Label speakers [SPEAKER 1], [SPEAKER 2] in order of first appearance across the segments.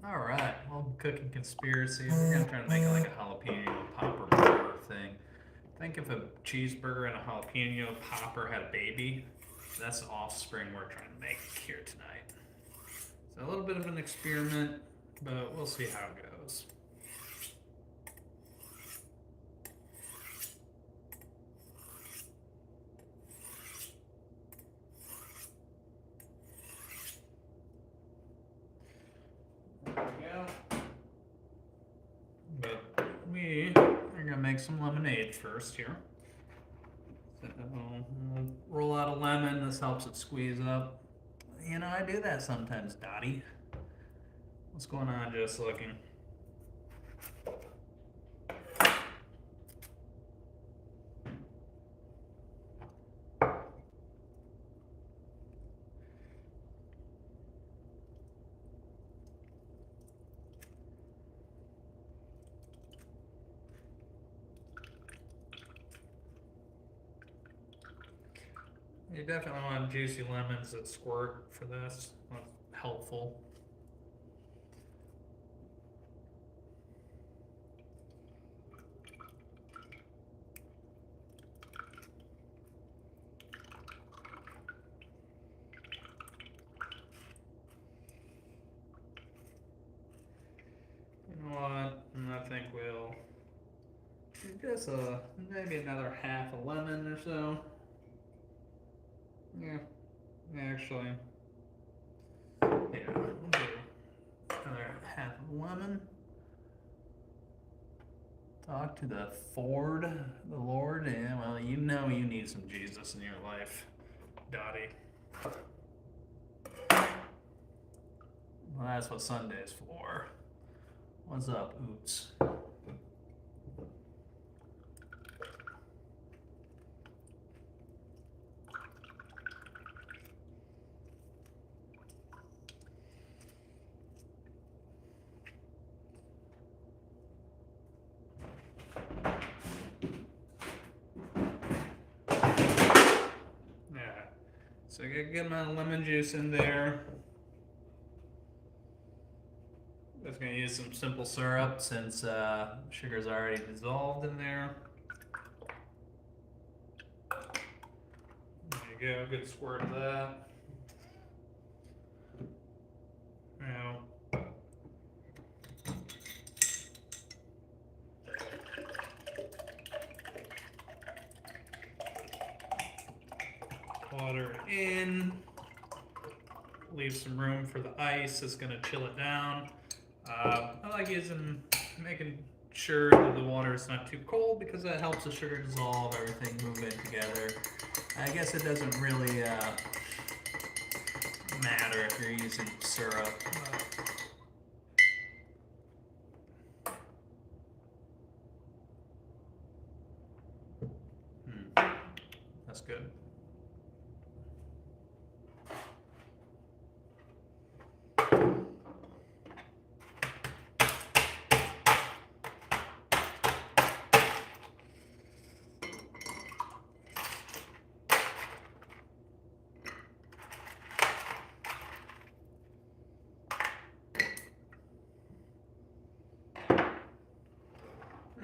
[SPEAKER 1] Alright, well, cooking conspiracy. We're gonna try to make it like a jalapeno popper burger thing. Think if a cheeseburger and a jalapeno popper had a baby, that's the offspring we're trying to make here tonight. So a little bit of an experiment, but we'll see how it goes. There we go. But we are gonna make some lemonade first here. So we'll roll out a lemon. This helps it squeeze up. You know, I do that sometimes, Dottie. What's going on? Just looking. You definitely want juicy lemons that squirt for this. That's helpful. You know what? I think we'll just maybe another half a lemon or so. Yeah, actually, yeah, we'll do another half of lemon. Talk to the Lord. Yeah, well, you know you need some Jesus in your life, Dottie. Well, that's what Sunday's for. What's up, Oots? Yeah. So get a good amount of lemon juice in there. Just gonna use some simple syrup since sugar's already dissolved in there. There you go, good squirt of that. Now, water in. Leave some room for the ice. It's gonna chill it down. I like making sure that the water is not too cold because that helps the sugar dissolve, everything move in together. I guess it doesn't really matter if you're using syrup. That's good.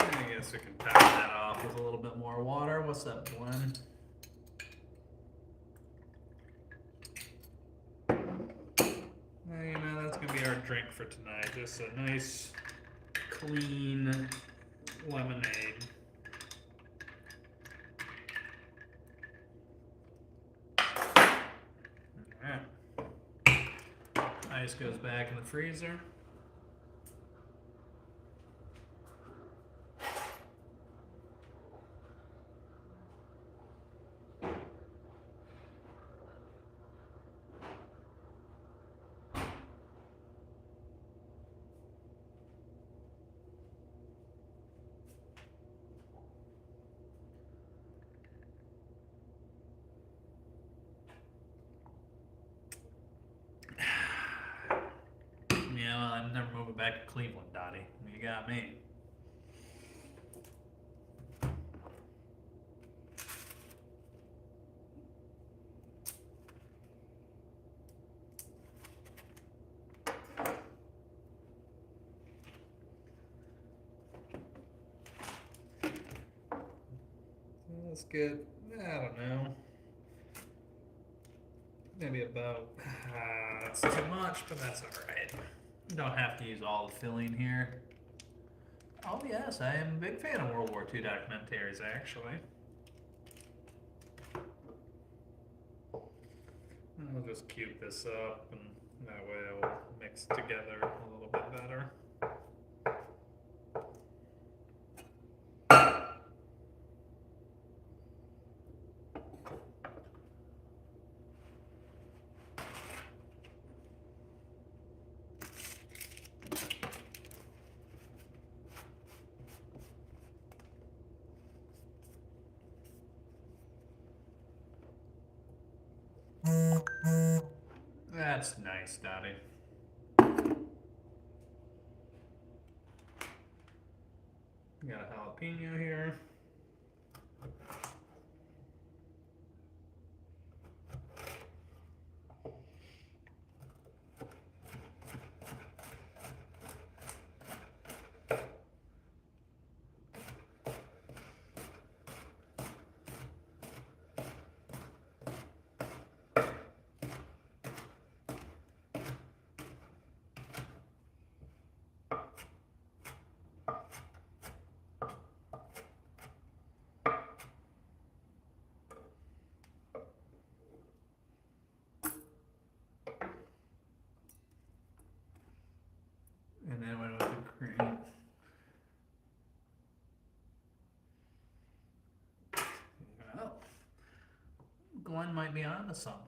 [SPEAKER 1] I guess we can top that off with a little bit more water. What's that blend? You know, that's gonna be our drink for tonight. Just a nice, clean lemonade. Alright. Ice goes back in the freezer. Yeah, well, I'm never moving back to Cleveland, Dottie. You got me. let's get, I don't know, maybe about, that's too much, but that's alright. You don't have to use all the filling here. Oh yes, I am a big fan of World War II documentaries, actually. I'll just cube this up, and that way it will mix together a little bit better. That's nice, Dottie. Got a jalapeno here. And then went with the cream. Well, Glenn might be onto something.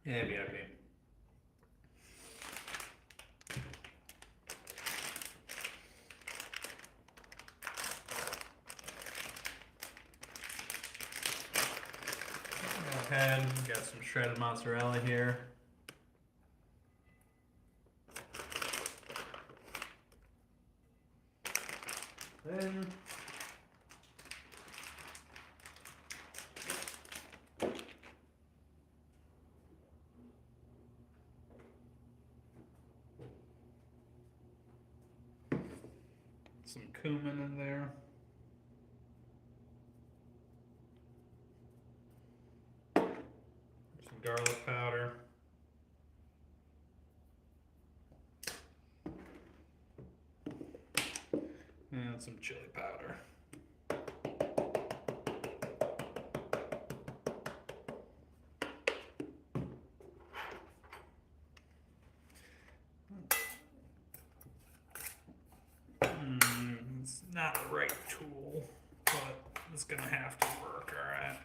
[SPEAKER 1] Yeah, BRB. Go ahead, got some shredded mozzarella here. Then some cumin in there. Some garlic powder. And some chili powder. It's not the right tool, but it's gonna have to work, alright.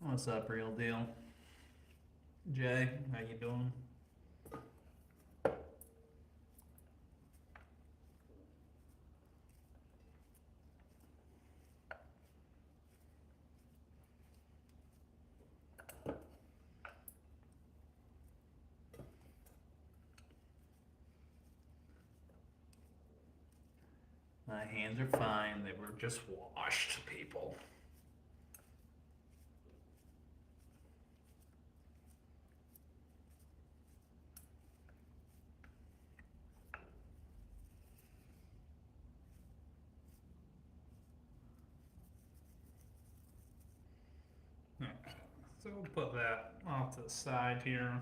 [SPEAKER 1] What's up, real deal? Jay, how you doing? My hands are fine. They were just washed, people. So we'll put that off to the side here.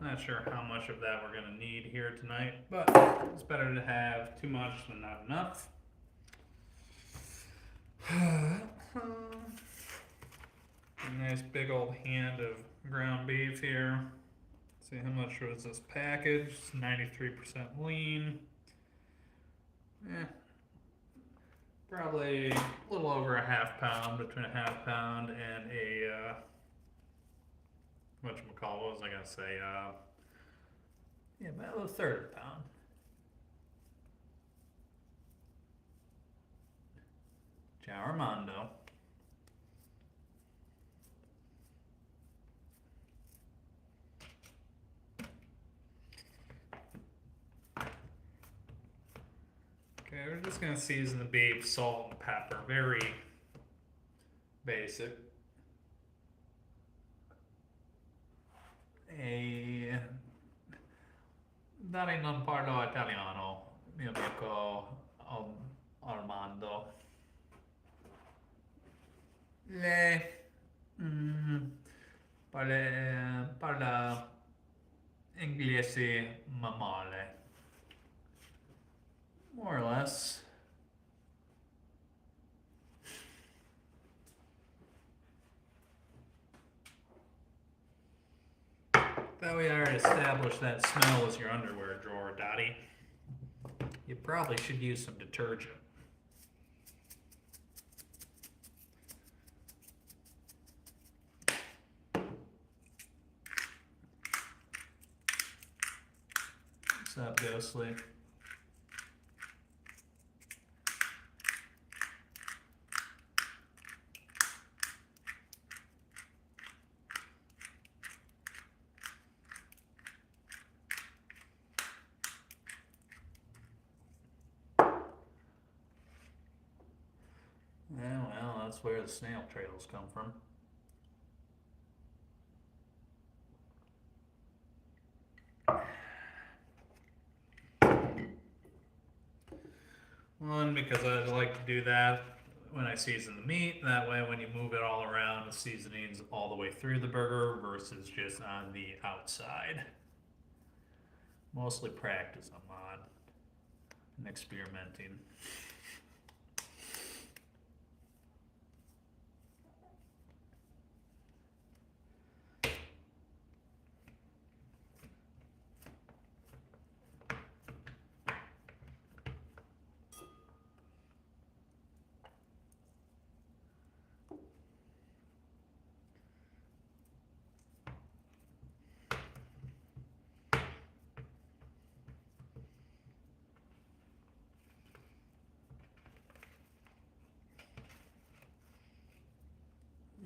[SPEAKER 1] Not sure how much of that we're gonna need here tonight, but it's better to have too much than not enough. A nice big old hand of ground beef here. See how much was this package? It's 93% lean. Probably a little over a half pound, between a half pound and a whatchamacallit, what was I gonna say? Yeah, about a third of a pound. Ciao Armando. we're just gonna season the beef, salt and pepper. Very basic. E dare non parlo italiano, mio amico Armando. Lei parla inglese ma male. More or less. Thought we already established that smell was your underwear drawer, Dottie. You probably should use some detergent. What's up, Ghostly? Yeah, well, that's where the snail trails come from. One, because I like to do that when I season the meat. That way, when you move it all around, the seasoning's all the way through the burger versus just on the outside. Mostly practice I'm on and experimenting.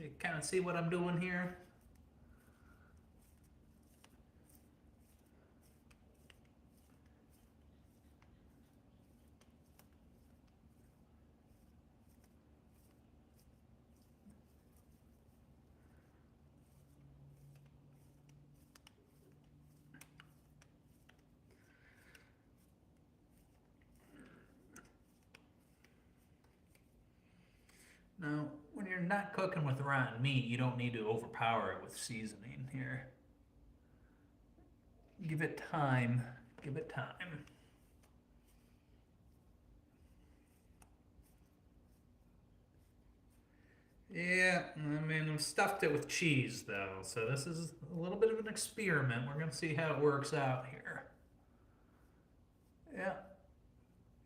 [SPEAKER 1] You kind of see what I'm doing here? Now, when you're not cooking with rotten meat, you don't need to overpower it with seasoning here. Give it time. Give it time. Yeah, I mean, I've stuffed it with cheese, though, so this is a little bit of an experiment. We're going to see how it works out here. Yeah,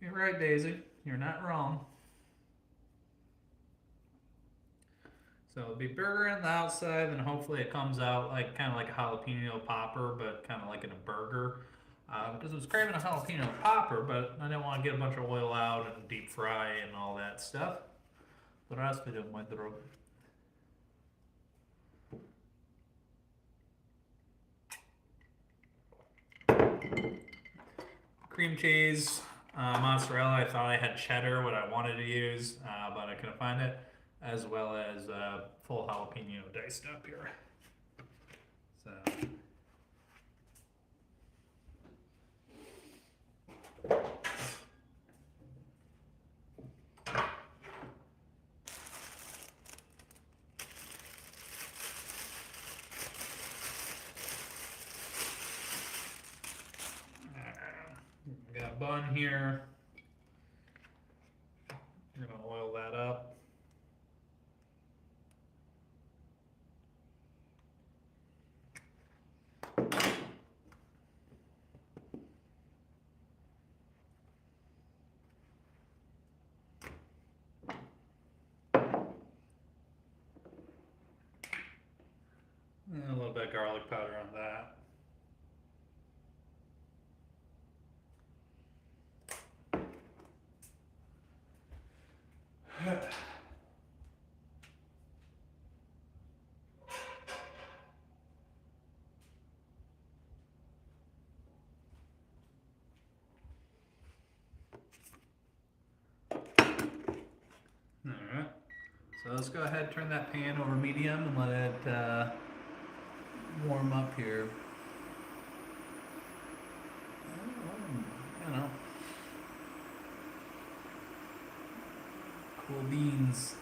[SPEAKER 1] you're right, Daisy. You're not wrong. So it'll be burger on the outside, and hopefully it comes out like kind of like a jalapeno popper, but kind of like in a burger. Because I was craving a jalapeno popper, but I didn't want to get a bunch of oil out and deep fry and all that stuff. Здравствуйте, мой друг. Cream cheese, mozzarella. I thought I had cheddar, what I wanted to use, but I couldn't find it, as well as full jalapeno diced up here. So. Got a bun here. I'm gonna oil that up. And a little bit of garlic powder on that. let's go ahead and turn that pan over medium and let it warm up here. You know, cool beans.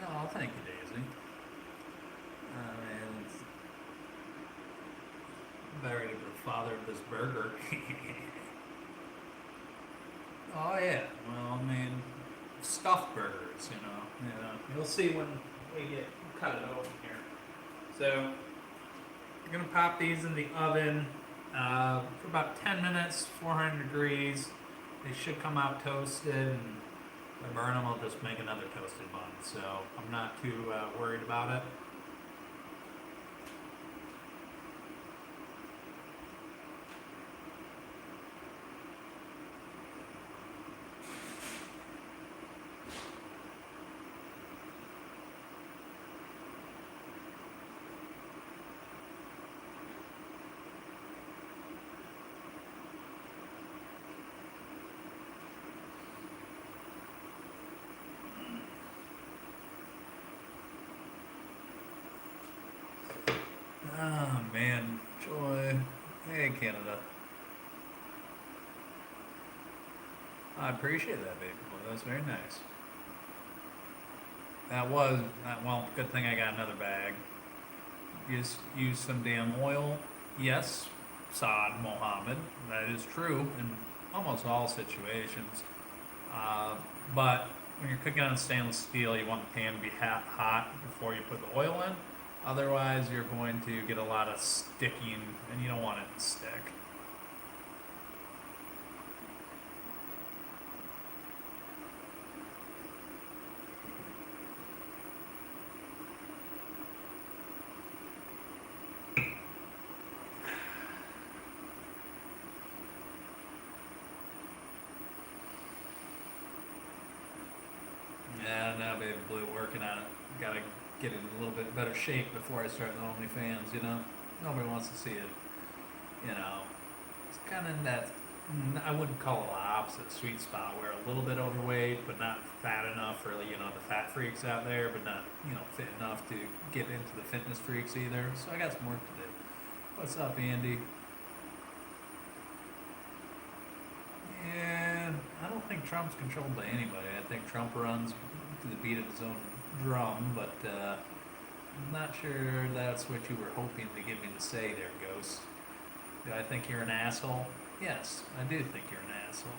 [SPEAKER 1] Oh, thank you, Daisy. Man, it's very the father of this burger. Oh yeah. Well, I mean, stuffed burgers. You'll see when we get cut it open here. So you're gonna pop these in the oven for about 10 minutes, 400 degrees. They should come out toasted, and if I burn them, I'll just make another toasted bun. So I'm not too worried about it. Oh man, Joy. Hey Canada. I appreciate that, baby boy. That's very nice. Well, good thing I got another bag. Just use some damn oil. Yes, Saad Mohammed. That is true in almost all situations. But when you're cooking on stainless steel, you want the pan to be hot before you put the oil in. Otherwise, you're going to get a lot of sticking, and you don't want it to stick. Yeah, now baby blue working on it. Gotta get it in a little bit better shape before I start the OnlyFans, Nobody wants to see it. It's kind of that, I wouldn't call it the opposite sweet spot where a little bit overweight, but not fat enough for, the fat freaks out there, but not, fit enough to get into the fitness freaks either. So I got some work to do. What's up, Andy? Yeah, I don't think Trump's controlled by anybody. I think Trump runs to the beat of his own drum, but I'm not sure that's what you were hoping to get me to say there, Ghost. Do I think you're an asshole? Yes, I do think you're an asshole.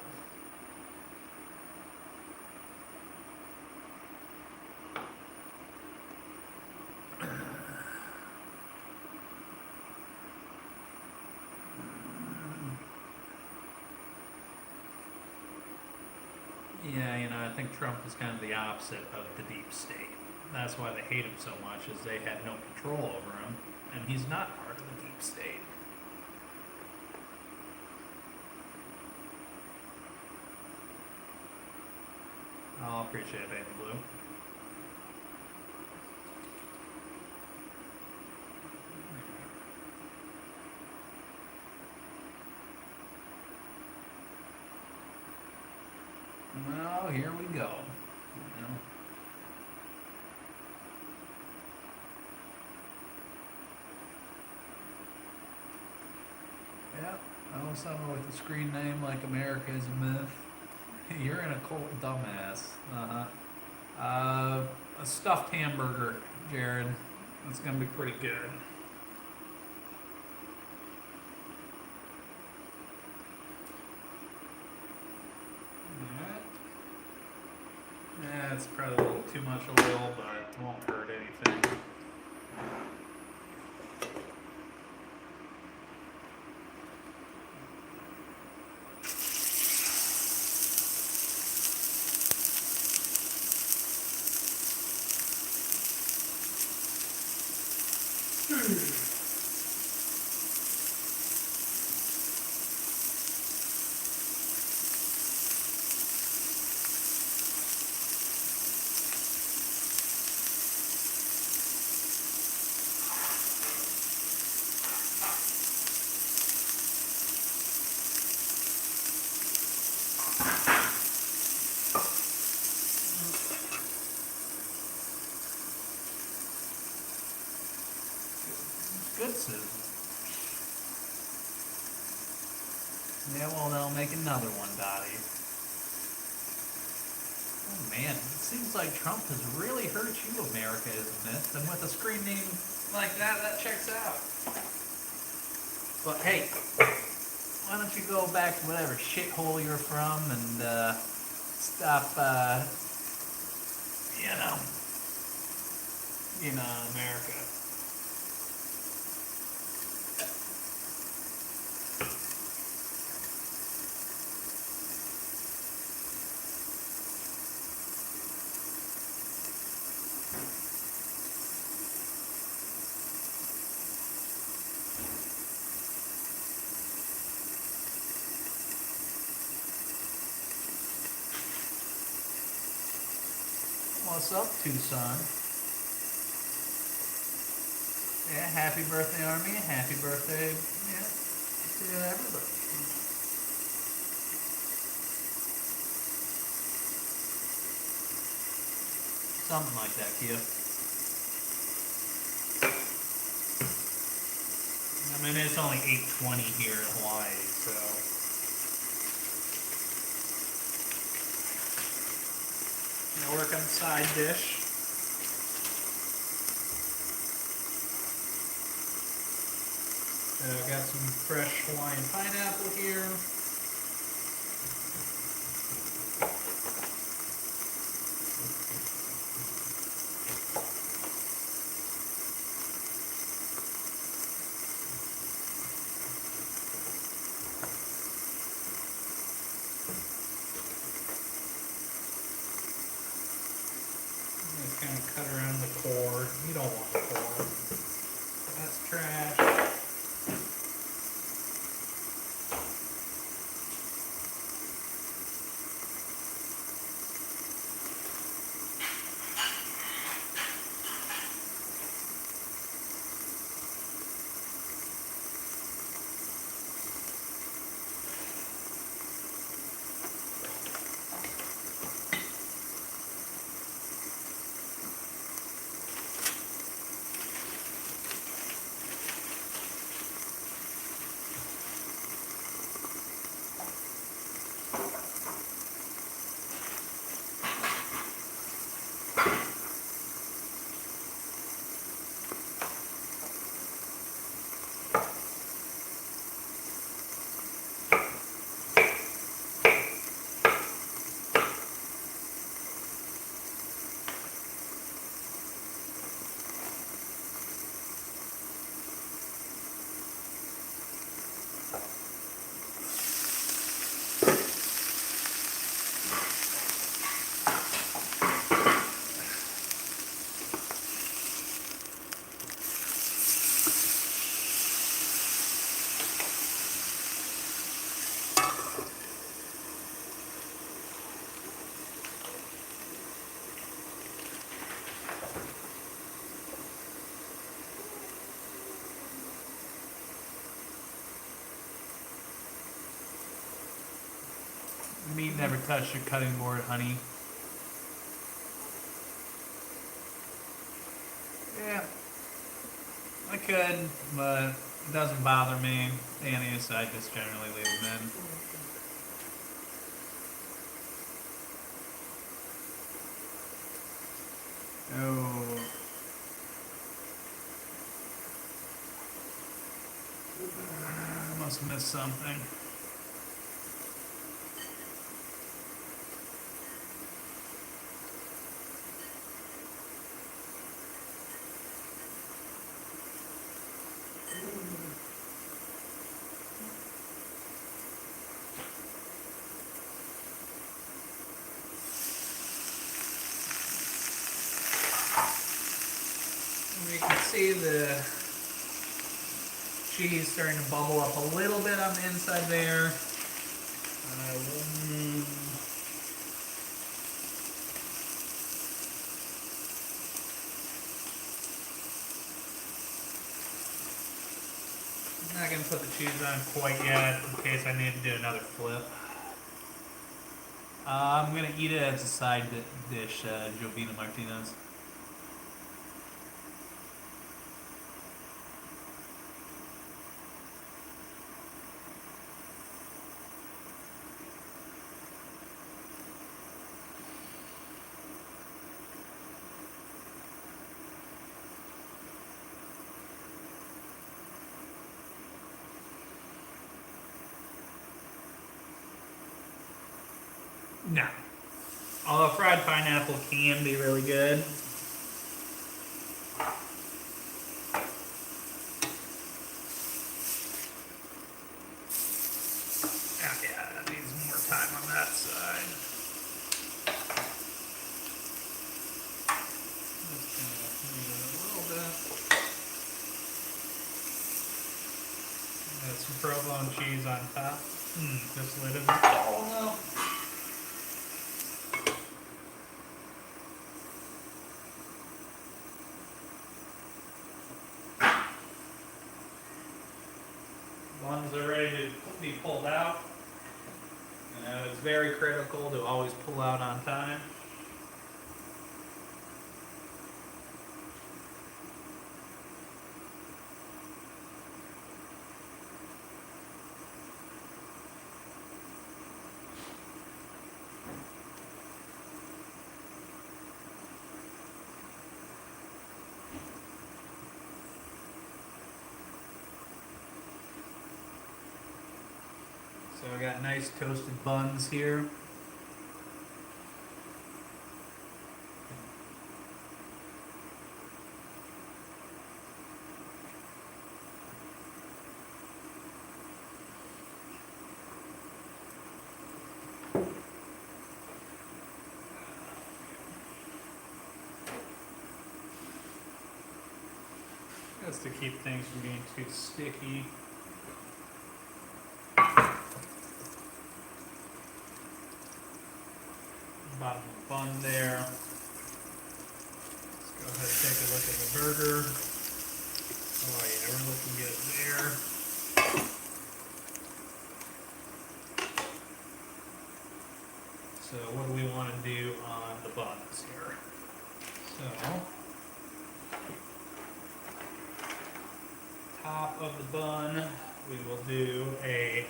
[SPEAKER 1] Yeah, I think Trump is kind of the opposite of the deep state. That's why they hate him so much, is they have no control over him, and he's not part of the deep state. I'll appreciate it, Baby Blue. Well, here we go. Yep. Oh, someone with a screen name like America is a myth. You're in a cult, dumbass. A stuffed hamburger, Jared. It's gonna be pretty good. Alright. Yeah, it's probably a little too much oil, but it won't hurt anything. Good sizzle. Yeah, well, then I'll make another one, Dottie. Oh man, it seems like Trump has really hurt you, America, isn't it? And with a screen name like that, that checks out. But hey, why don't you go back to whatever shithole you're from and stop, you know, America. What's up, Tucson? Yeah, happy birthday, Army. Happy birthday, yeah, to everybody. Something like that, Kia. I mean, it's only 8:20 here in Hawaii, so. Gonna work on the side dish. Got some fresh Hawaiian pineapple here. Just kind of cut around the core. You don't want the core. That's trash. Meat never touched a cutting board, honey. Yeah, I could, but it doesn't bother me. Anise, I just generally leave them in. Oh. I must have missed something. You can see the cheese starting to bubble up a little bit on the inside there. I'm not going to put the cheese on quite yet in case I need to do another flip. I'm going to eat it as a side dish, Jovina Martinez. No. Although fried pineapple can be really good. Yeah, that needs more time on that side. Just gonna move it a little bit. Got some provolone cheese on top. This lid isn't. Oh no. Buns are ready to be pulled out. It's very critical to always pull out on time. So I got nice toasted buns here. Just to keep things from being too sticky. Bottom of the bun there. Let's go ahead and take a look at the burger. Oh yeah, we're looking good there. So what do we want to do on the buns here? So, top of the bun, we will do a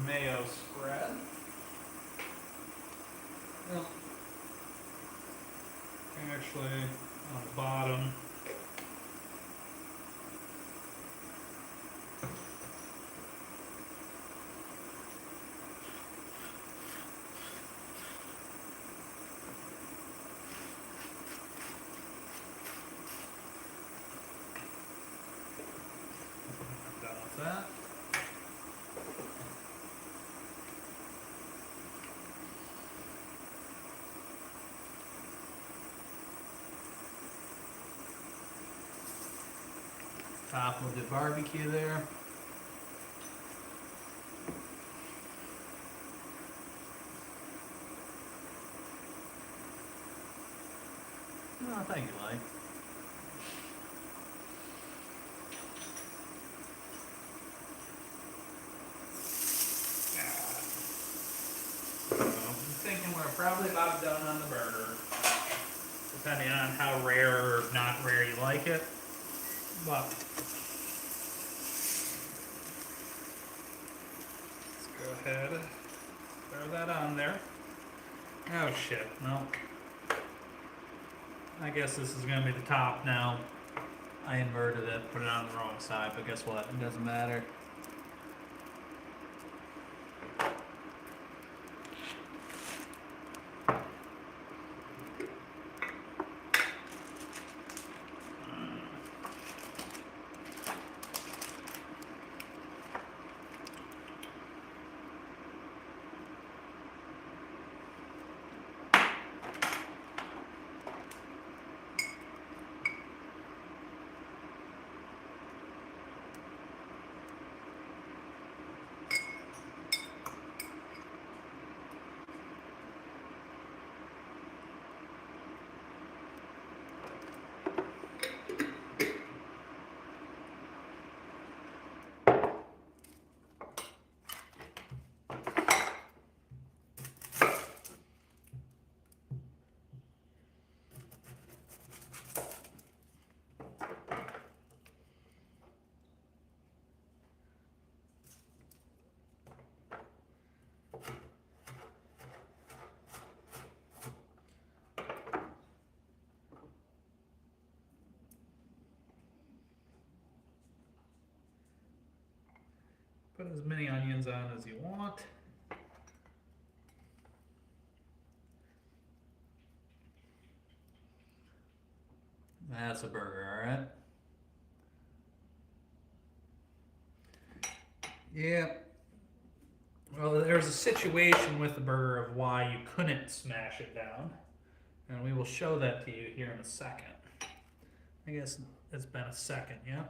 [SPEAKER 1] mayo spread. Well, actually, on the bottom, I'm done with that. Top of the barbecue there. Oh, thank you, Mike. So, I'm thinking we're probably about done on the burger, depending on how rare or not rare you like it. But let's go ahead, throw that on there. Oh shit, no. I guess this is going to be the top now. I inverted it, put it on the wrong side, but guess what? It doesn't matter. Put as many onions on as you want. that's a burger, all right? Yeah. Well, there's a situation with the burger of why you couldn't smash it down, and we will show that to you here in a second. I guess it's been a second, yeah?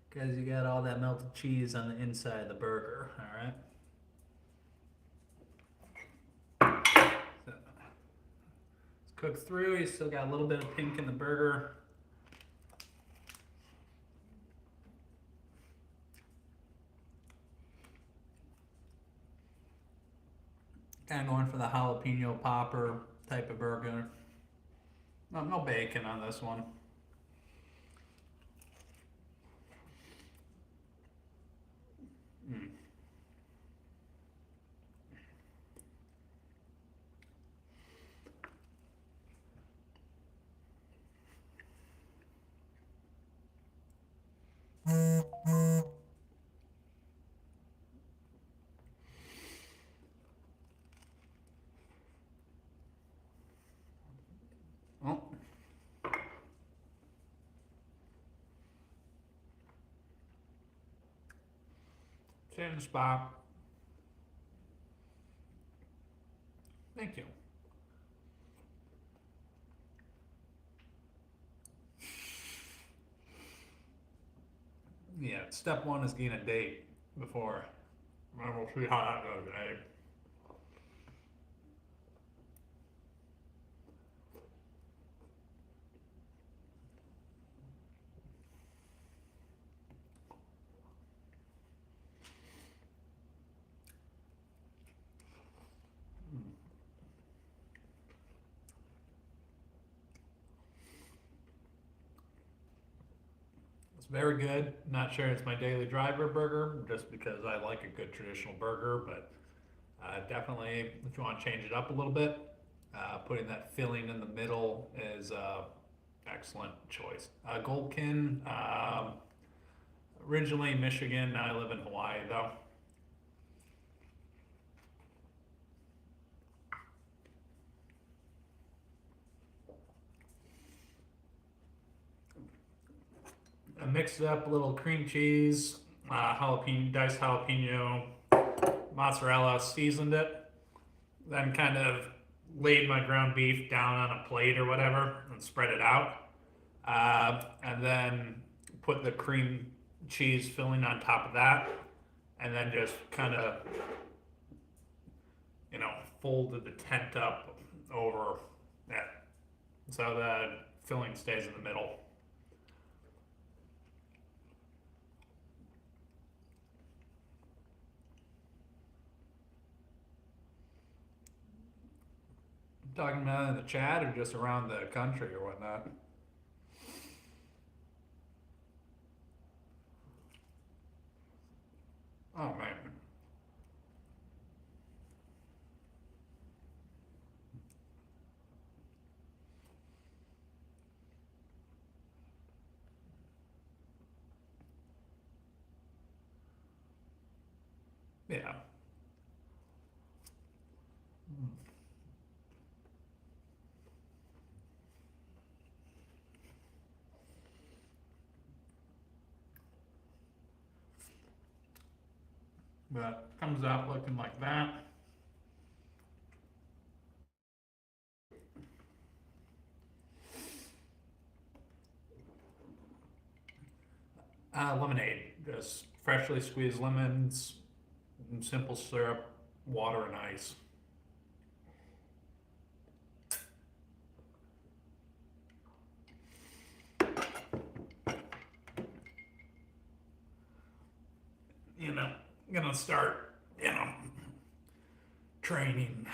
[SPEAKER 1] Because you got all that melted cheese on the inside of the burger, all right? So, it's cooked through. You still got a little bit of pink in the burger. Kind of going for the jalapeno popper type of burger. No bacon on this one. Mm. Oh. Chin spot. Thank you. Yeah, step one is getting a date before. And we'll see how that goes, eh? It's very good. Not sure it's my daily driver burger, just because I like a good traditional burger, but definitely if you want to change it up a little bit, putting that filling in the middle is excellent choice. Goldkin, originally Michigan, now I live in Hawaii though. I mixed it up a little cream cheese, jalapeno, diced jalapeno, mozzarella, seasoned it, then kind of laid my ground beef down on a plate or whatever and spread it out. And then put the cream cheese filling on top of that, and then just kind of, folded the tent up over it so the filling stays in the middle. Talking about in the chat or just around the country or whatnot? Oh man. Yeah. But comes out looking like that. Lemonade, just freshly squeezed lemons, simple syrup, water, and ice. Gonna start, training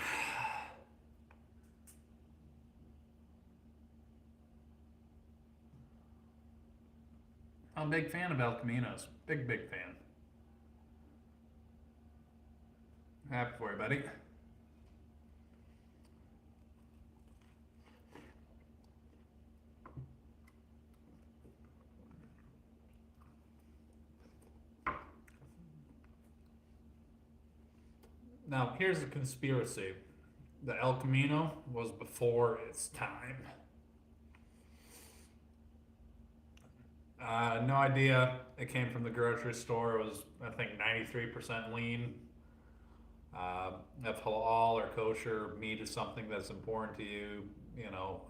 [SPEAKER 1] I'm a big fan of El Caminos. Big fan. Happy for you, buddy. Now, here's a conspiracy. The El Camino was before its time. No idea. It came from the grocery store. It was, I think, 93% lean. If halal or kosher meat is something that's important to you,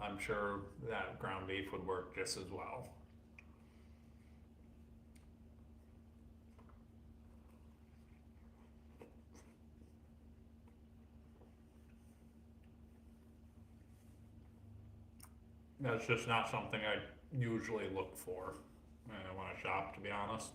[SPEAKER 1] I'm sure that ground beef would work just as well. That's just not something I usually look for when I shop, to be honest.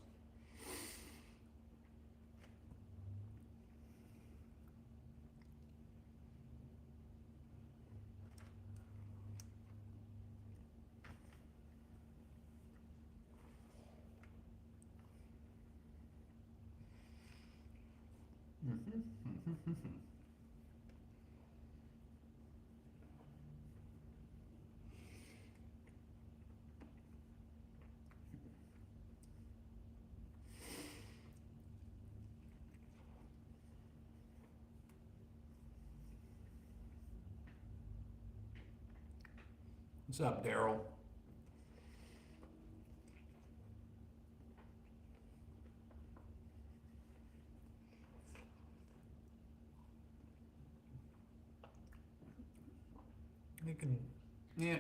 [SPEAKER 1] What's up, Daryl? You can, yeah,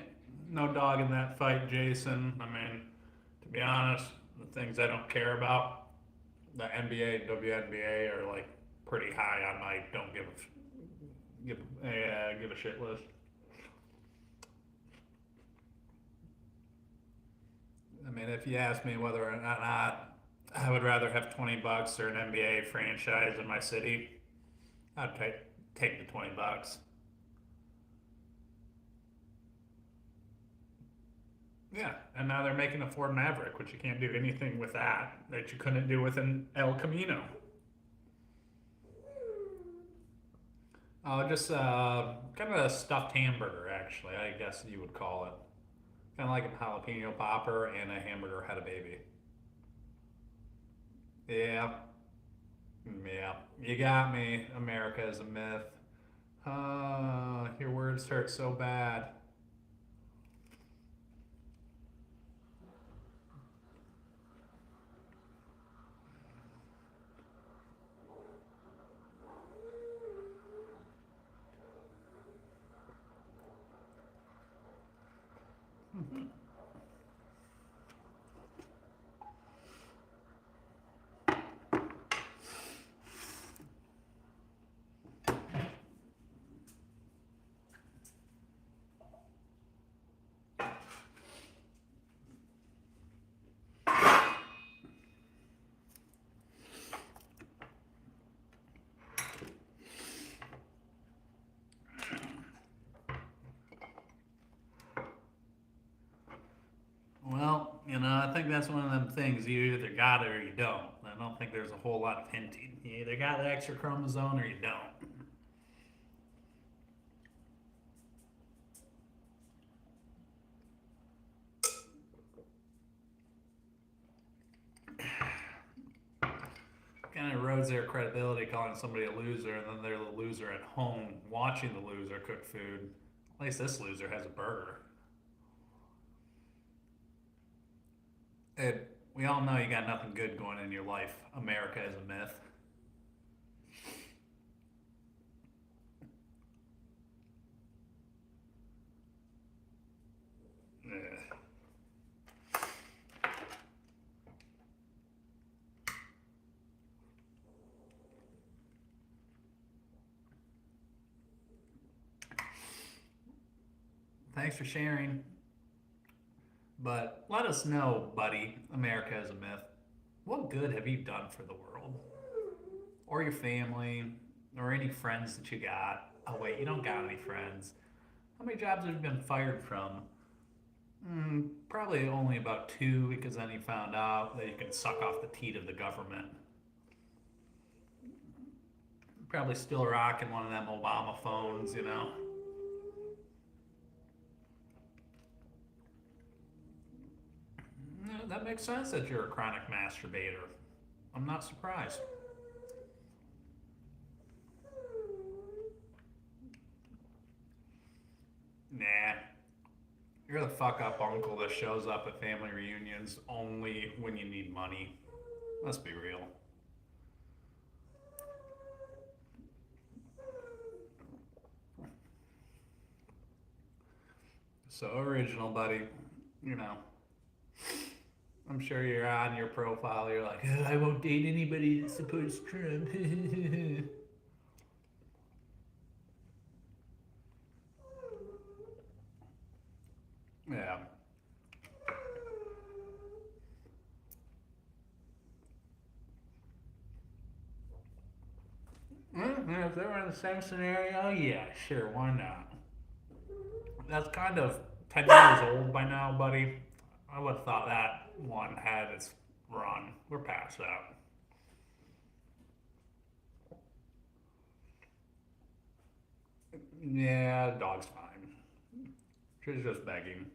[SPEAKER 1] no dog in that fight, Jason. I mean, to be honest, the things I don't care about, the NBA and WNBA are like pretty high on my don't give a shit list. I mean, if you ask me whether or not I would rather have $20 or an NBA franchise in my city, I'd take the $20. Yeah, and now they're making a Ford Maverick, which you can't do anything with that you couldn't do with an El Camino. Oh, just kind of a stuffed hamburger, actually. I guess you would call it. Kind of like a jalapeno popper and a hamburger had a baby. Yeah, yeah. You got me. America is a myth. Your words hurt so bad. Well, I think that's one of them things. You either got it or you don't. I don't think there's a whole lot of hinting. You either got the extra chromosome or you don't. Kind of erodes their credibility calling somebody a loser, and then they're the loser at home watching the loser cook food. At least this loser has a burger. We all know you got nothing good going in your life. America is a myth. Ugh. Thanks for sharing. But let us know, buddy, America is a myth. What good have you done for the world? Or your family? Or any friends that you got? Oh, wait, you don't got any friends. How many jobs have you been fired from? Probably only about two because then he found out that you can suck off the teat of the government. Probably still rocking one of them Obama phones, you know. Yeah, that makes sense that you're a chronic masturbator. I'm not surprised. Nah. You're the fuck up uncle that shows up at family reunions only when you need money. Let's be real. So original, buddy. You know, I'm sure you're on your profile. You're like, "Oh, I won't date anybody that supports Trump." Yeah. If they were in the same scenario, yeah, sure, why not? That's kind of 10 years old by now, buddy. I would have thought that one had its run. We're past that. Yeah, the dog's fine. She's just begging.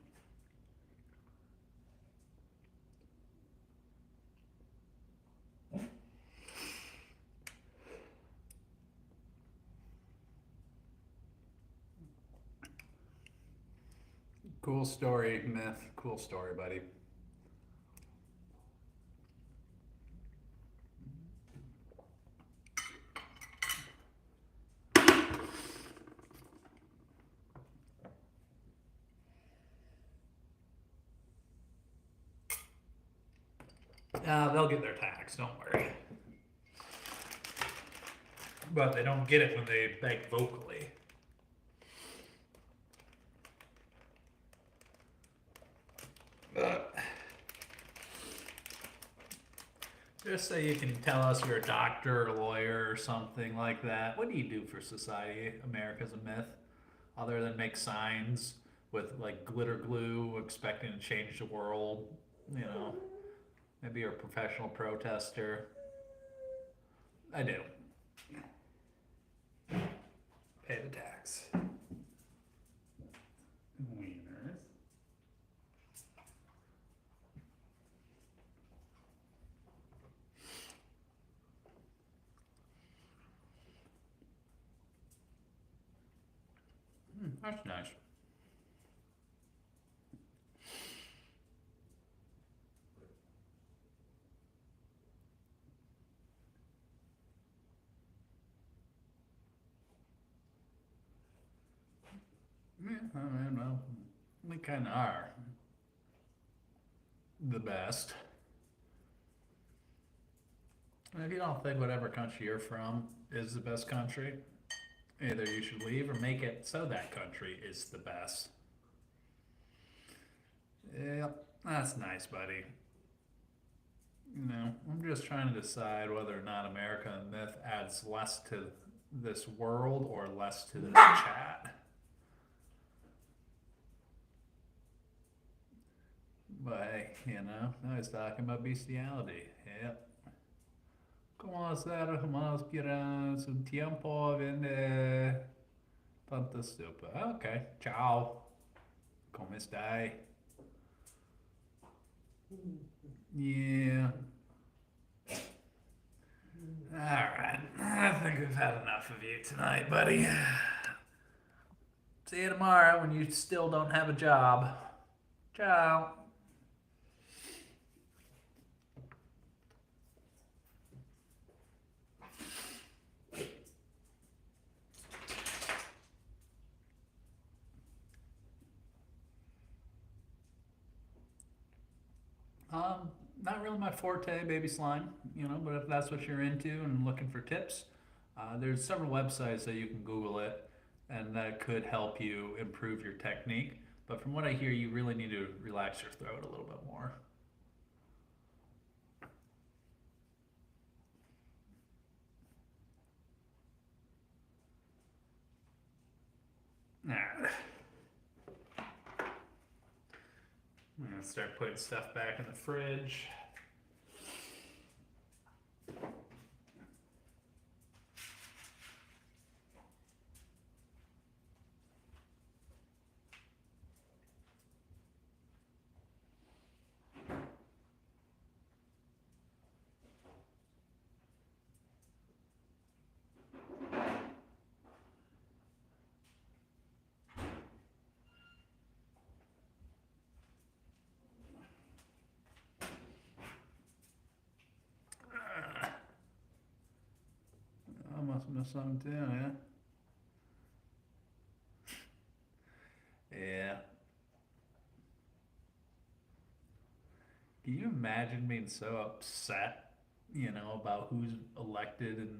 [SPEAKER 1] Cool story, Myth. Cool story, buddy. They'll get their tax, don't worry. But they don't get it when they beg vocally. But just so you can tell us you're a doctor or a lawyer or something like that. What do you do for society? America's a myth. Other than make signs with like glitter glue, expecting to change the world. You know, maybe you're a professional protester. I do. Pay the tax. Wieners. That's nice. Yeah, I mean, well, we kind of are the best. And if you don't think whatever country you're from is the best country, either you should leave or make it so that country is the best. Yeah, that's nice, buddy. You know, I'm just trying to decide whether or not America and Myth adds less to this world or less to this chat. But hey, you know, now he's talking about bestiality. Yep. ¿Cómo hacer más para su tiempo vende tanta sopa? Okay, ciao. ¿Cómo está? Yeah. Alright, I think we've had enough of you tonight, buddy. See you tomorrow when you still don't have a job. Ciao. Not really my forte, baby slime, you know, but if that's what you're into and looking for tips, there's several websites that you can Google it and that could help you improve your technique. But from what I hear, you really need to relax your throat a little bit more. Nah. gonna start putting stuff back in the fridge. I must miss something too, yeah. Yeah. Can you imagine being so upset, about who's elected in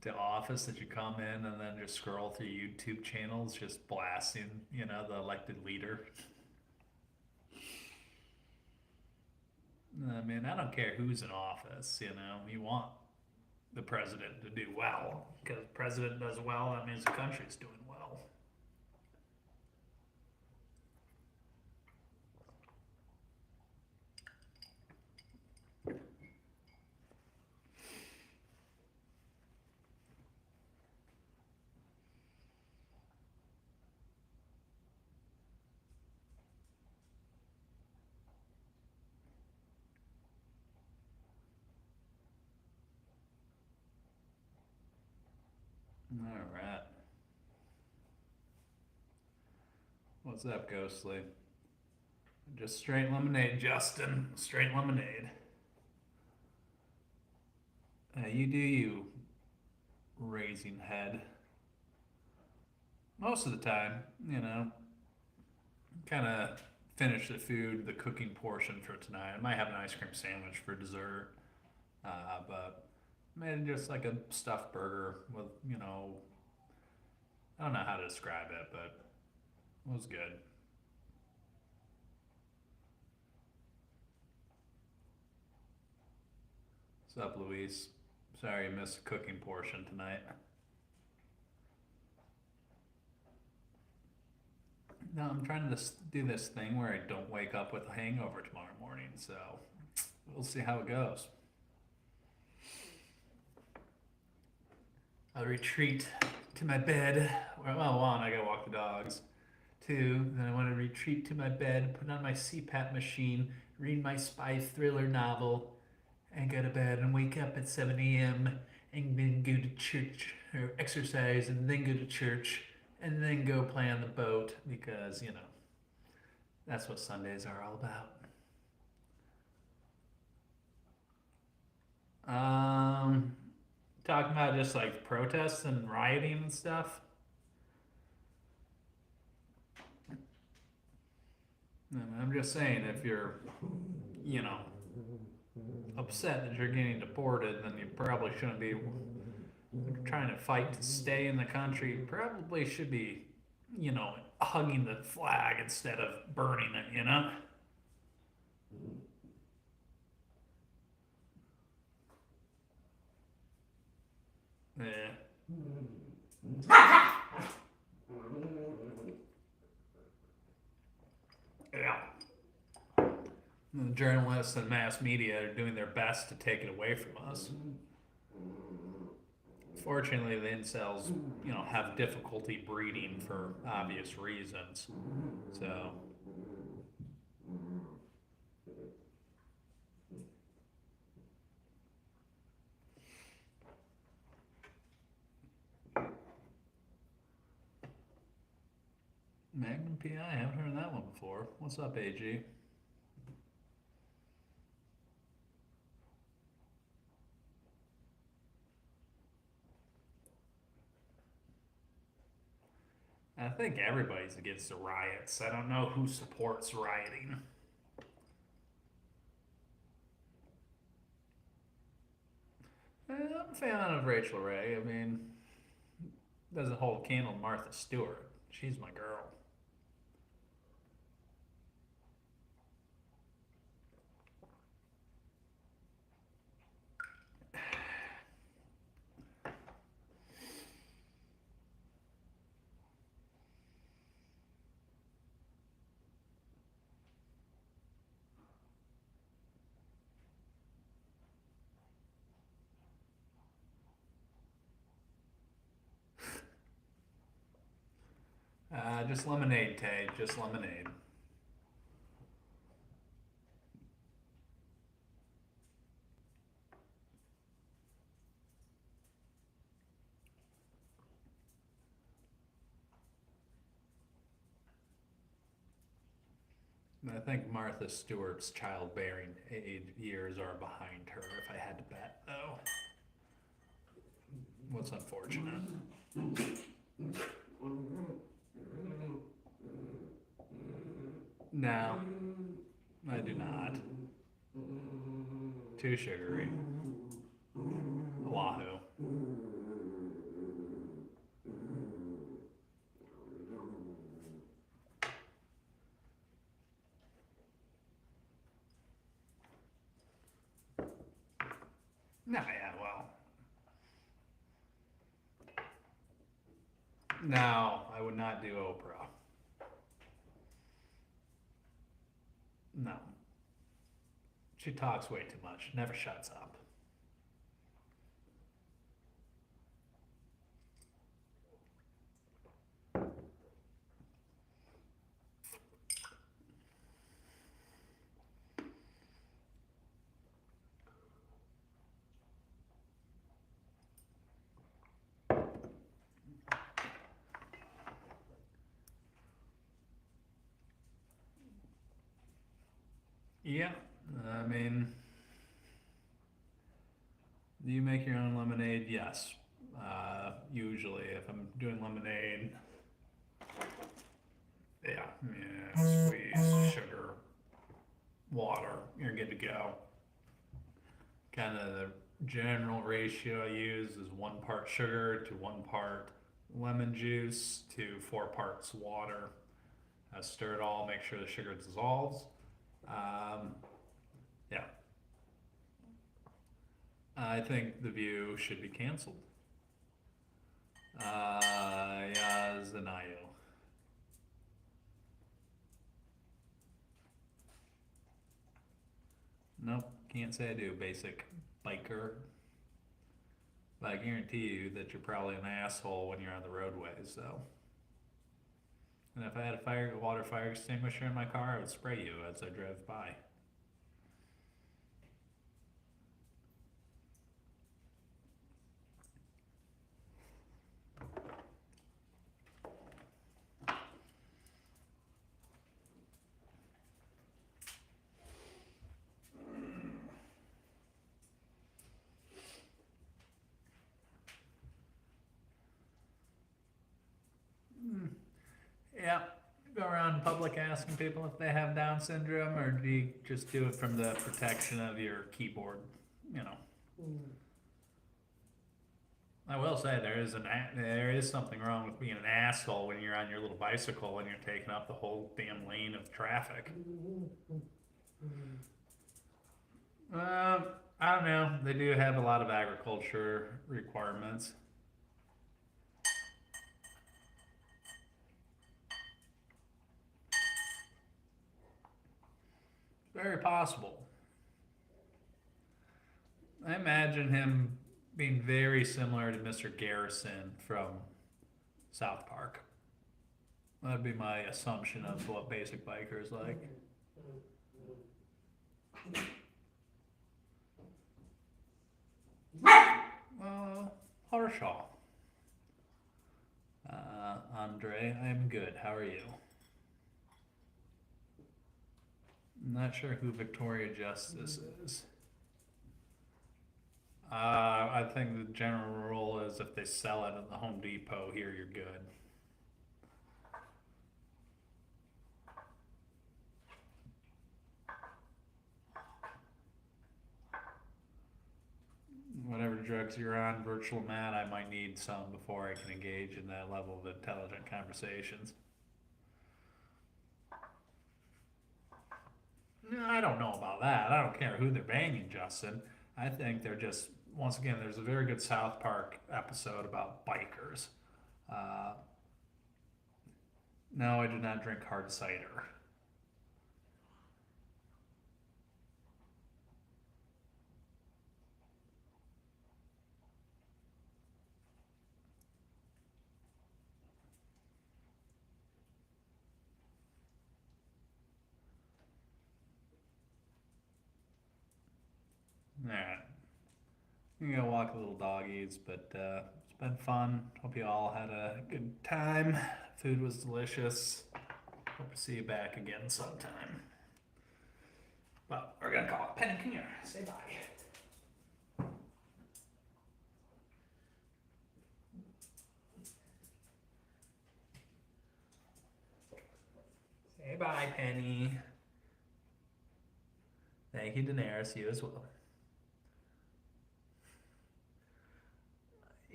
[SPEAKER 1] to office that you come in and then just scroll through YouTube channels just blasting, the elected leader? I mean, I don't care who's in office, you want the president to do well because the president does well, that means the country's doing well. All right. What's up, Ghostly? Just straight lemonade, Justin. Straight lemonade. You do you, raising head. Most of the time, kind of finish the cooking portion for tonight. I might have an ice cream sandwich for dessert, but maybe just like a stuffed burger with, I don't know how to describe it, but it was good. What's up, Luis? Sorry you missed the cooking portion tonight. No, I'm trying to do this thing where I don't wake up with a hangover tomorrow morning, so we'll see how it goes. I'll retreat to my bed. Well, one, I gotta walk the dogs. Two, then I want to retreat to my bed, put on my CPAP machine, read my spy thriller novel, and go to bed and wake up at 7 a.m. and then go to church or exercise and then go to church and then go play on the boat because, that's what Sundays are all about. Talking about just like protests and rioting and stuff. And I'm just saying, if you're, upset that you're getting deported, then you probably shouldn't be trying to fight to stay in the country. You probably should be, hugging the flag instead of burning it, Yeah. Yeah. The journalists and mass media are doing their best to take it away from us. Fortunately, the incels, have difficulty breeding for obvious reasons. So, Magnum PI, I haven't heard that one before. What's up, AG? I think everybody's against the riots. I don't know who supports rioting. I'm a fan of Rachel Ray. I mean, doesn't hold a candle to Martha Stewart. She's my girl. Just lemonade, Tay. Just lemonade. I think Martha Stewart's childbearing age years are behind her, if I had to bet, though. What's unfortunate. No, I do not. Too sugary. Wahoo. No, yeah, well. No, I would not do Oprah. No. She talks way too much, never shuts up. Yeah, I mean, do you make your own lemonade? Yes. Usually, if I'm doing lemonade, yeah, squeeze, sugar, water, you're good to go. Kind of the general ratio I use is 1 part sugar to 1 part lemon juice to 4 parts water. I stir it all, make sure the sugar dissolves. Um, yeah, I think The View should be canceled. Yazanayo. Nope, can't say I do. Basic biker. But I guarantee you that you're probably an asshole when you're on the roadways, though. And if I had a water fire extinguisher in my car, I would spray you as I drove by. Yeah, go around public asking people if they have Down syndrome, or do you just do it from the protection of your keyboard? You know, I will say there is something wrong with being an asshole when you're on your little bicycle and you're taking up the whole damn lane of traffic. I don't know. They do have a lot of agriculture requirements. Very possible. I imagine him being very similar to Mr. Garrison from South Park. That'd be my assumption of what Basic Biker is like. Harshaw. Andre, I'm good. How are you? I'm not sure who Victoria Justice is. I think the general rule is if they sell it at the Home Depot here, you're good. Whatever drugs you're on, virtual Matt, I might need some before I can engage in that level of intelligent conversations. No, I don't know about that. I don't care who they're banging, Justin. I think they're just, once again, there's a very good South Park episode about bikers. Uh, no, I do not drink hard cider. I'm gonna walk the little doggies, but it's been fun. Hope you all had a good time. Food was delicious. Hope to see you back again sometime. Well, we're gonna call it. Penny, come here. Say bye. Say bye, Penny. Thank you, Daenerys. You as well.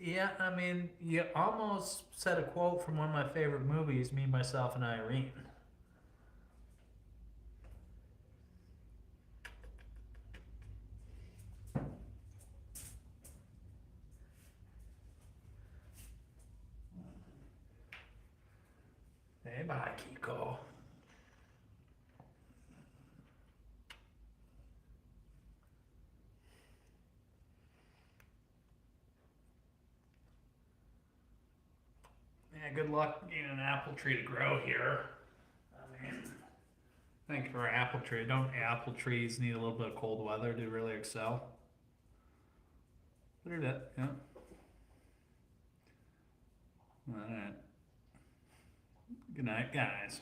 [SPEAKER 1] Yeah, I mean, you almost said a quote from one of my favorite movies, Me, Myself, and Irene. Say bye, Kiko. Yeah, good luck getting an apple tree to grow here. I mean, thank you for an apple tree. Don't apple trees need a little bit of cold weather to really excel? Put it up, yeah. All right. Good night, guys.